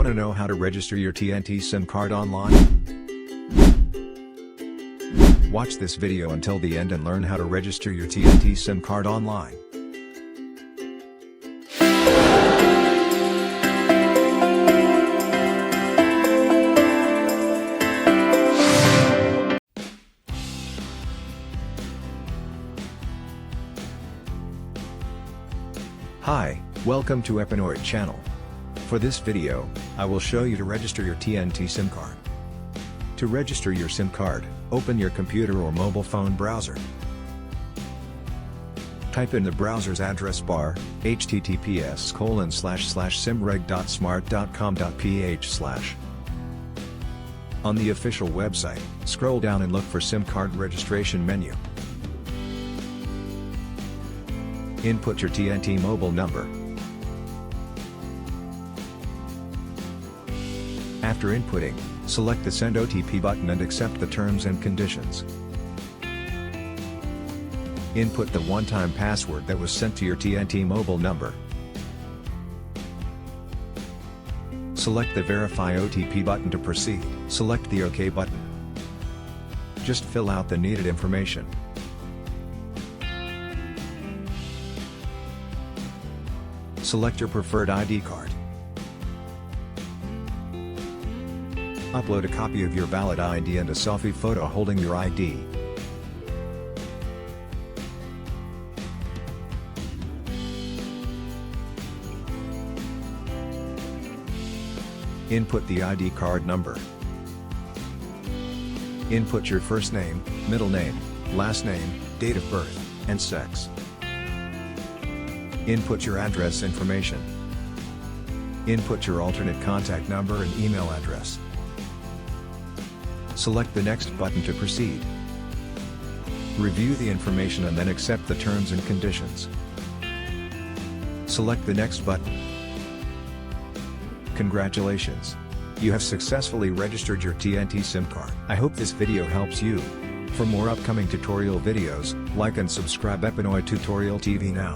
Want to know how to register your TNT SIM card online? Watch this video until the end and learn how to register your TNT SIM card online. Hi, welcome to Epinoid channel. For this video, I will show you to register your TNT SIM card. To register your SIM card, open your computer or mobile phone browser. Type in the browser's address bar, https://simreg.smart.com.ph/. On the official website, scroll down and look for SIM card registration menu. Input your TNT mobile number. After inputting, select the Send OTP button and accept the terms and conditions. Input the one-time password that was sent to your TNT mobile number. Select the Verify OTP button to proceed. Select the OK button. Just fill out the needed information. Select your preferred ID card. Upload a copy of your valid ID and a selfie photo holding your ID. Input the ID card number. Input your first name, middle name, last name, date of birth, and sex. Input your address information. Input your alternate contact number and email address. Select the Next button to proceed. Review the information and then accept the terms and conditions. Select the Next button. Congratulations! You have successfully registered your TNT SIM card. I hope this video helps you. For more upcoming tutorial videos, like and subscribe Epinoid Tutorial TV now.